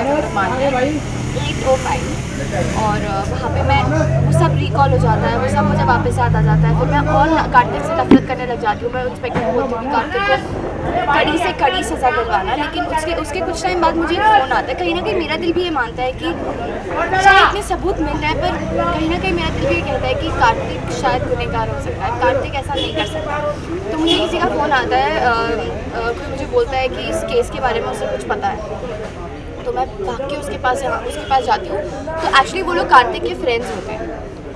जहाँ तक मान लें 8:05 और वहाँ पे मैं वो सब रिकॉल हो जाता है, वो सब मुझे वापस याद आ जाता है। फिर मैं और कार्तिक से नफरत करने लग जाती हूँ। मैं इंस्पेक्टर को बोलती हूँ कि कार्तिक को कड़ी से कड़ी सज़ा दिलवाना, लेकिन उसके कुछ टाइम बाद मुझे एक फ़ोन आता है। कहीं ना कहीं मेरा दिल भी ये मानता है कि चाहे इतने सबूत मिल रहे हैं, पर कहीं ना कहीं मेरा दिल भी ये कहता है कि कार्तिक शायद गुनहगार हो सकता है, कार्तिक ऐसा नहीं कर सकता। तो मुझे किसी का फ़ोन आता है, कोई मुझे बोलता है कि इस केस के बारे में उसे कुछ पता है, तो मैं भाग के उसके पास जाती हूँ। तो एक्चुअली वो लोग कार्तिक के फ्रेंड्स होते हैं।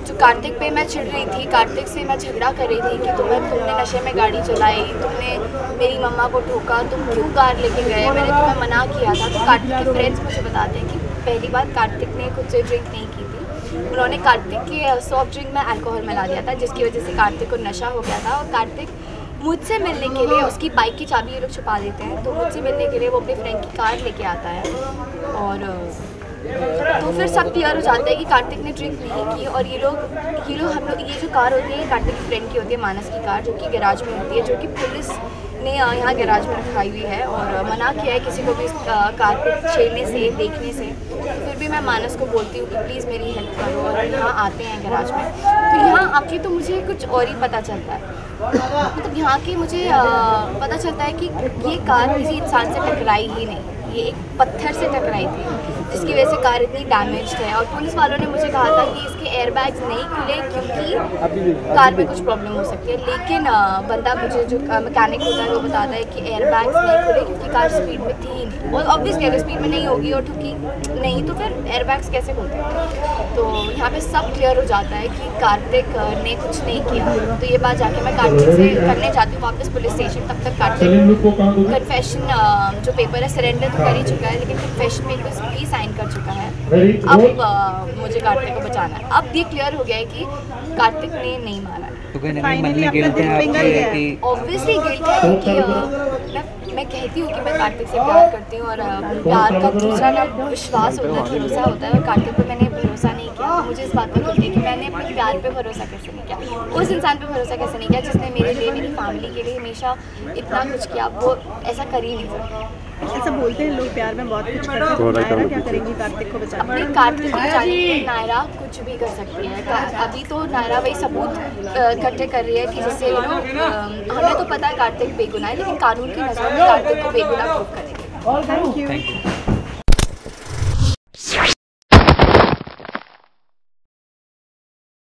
जो कार्तिक पे मैं चिढ़ रही थी, कार्तिक से मैं झगड़ा कर रही थी कि तुमने नशे में गाड़ी चलाई, तुमने मेरी मम्मा को ठोका, तुम क्यों कार लेके गए, मैंने तुम्हें मना किया था। तो कार्तिक के फ्रेंड्स मुझे बताते हैं कि पहली बार कार्तिक ने कुछ ड्रिंक नहीं की थी, उन्होंने कार्तिक के सॉफ्ट ड्रिंक में अल्कोहल मिला दिया था, जिसकी वजह से कार्तिक को नशा हो गया था। और कार्तिक मुझसे मिलने के लिए, उसकी बाइक की चाबी ये लोग छुपा देते हैं, तो मुझसे मिलने के लिए वो अपने फ्रेंड की कार लेके आता है। और तो फिर सब क्लियर हो जाता है कि कार्तिक ने ड्रिंक नहीं की। और ये जो कार होती है, ये कार्तिक की फ्रेंड की होती है, मानस की कार, जो कि गैराज में होती है, जो कि पुलिस ने यहाँ गैराज में रखाई हुई है और मना किया है किसी को भी इस कार को छेड़ने से, देखने से। तो फिर भी मैं मानस को बोलती हूँ कि प्लीज़ मेरी हेल्प करो, और यहाँ आते हैं गैराज में। तो यहाँ आके तो मुझे कुछ और ही पता चलता है, मतलब यहाँ के मुझे पता चलता है कि ये कार किसी इंसान से टकराई ही नहीं, ये एक पत्थर से टकराई थी, जिसकी वजह से कार इतनी डैमेज्ड है। और पुलिस वालों ने मुझे कहा था कि इसके एयरबैग्स नहीं खुले क्योंकि कार में कुछ प्रॉब्लम हो सकती है, लेकिन बंदा मुझे जो मैकेनिक होता है वो बताता है कि एयरबैग्स नहीं खुले क्योंकि कार स्पीड में थी ही नहीं। और ऑब्वियसली अगर स्पीड में नहीं होगी और ठुकी नहीं तो फिर एयरबैग्स कैसे खुलते हैं। तो यहाँ पे सब क्लियर हो जाता है कि कार्तिक ने कुछ नहीं किया। तो ये बात जाके मैं कार्तिक से करने जाती हूँ वापस पुलिस स्टेशन। तब तक कार्तिक कन्फेशन जो पेपर है सरेंडर तो कर ही चुका है, लेकिन कन्फेशन पेपर्स भी साइन कर चुका है। अब मुझे कार्तिक को बचाना है। अब ये क्लियर हो गया है कि कार्तिक ने नहीं मारा है। तो कहीं ना कहीं मन में गिल्ट है आपके कि ऑब्वियसली गिल्ट है, क्योंकि मैं कहती हूँ कि मैं कार्तिक से प्यार करती हूँ, और प्यार का दूसरा नाम विश्वास होता है, भरोसा होता है। और कार्तिक पर मैंने भरोसा नहीं किया, तो मुझे इस बात पर गिल्ट है कि मैंने अपने प्यार पे भरोसा कैसे नहीं किया, उस इंसान पे भरोसा कैसे नहीं किया जिसने मेरे लिए, मेरी फैमिली के लिए हमेशा इतना कुछ किया। वो ऐसा कर ही नहीं सकता। ऐसा बोलते हैं लोग, प्यार में बहुत कुछ करते हैं। तो नायरा क्या करेंगी कार्तिक को बचाने? अपने कार्तिक को बचाने के लिए नायरा कुछ भी कर सकती है। अभी तो नायरा वही सबूत इकट्ठे कर रही है कि जिससे हमें तो पता है कार्तिक बेगुनाह है, लेकिन कानून की नज़र में कार्तिक को बेगुनाह प्रूव करेंगे। Thank you.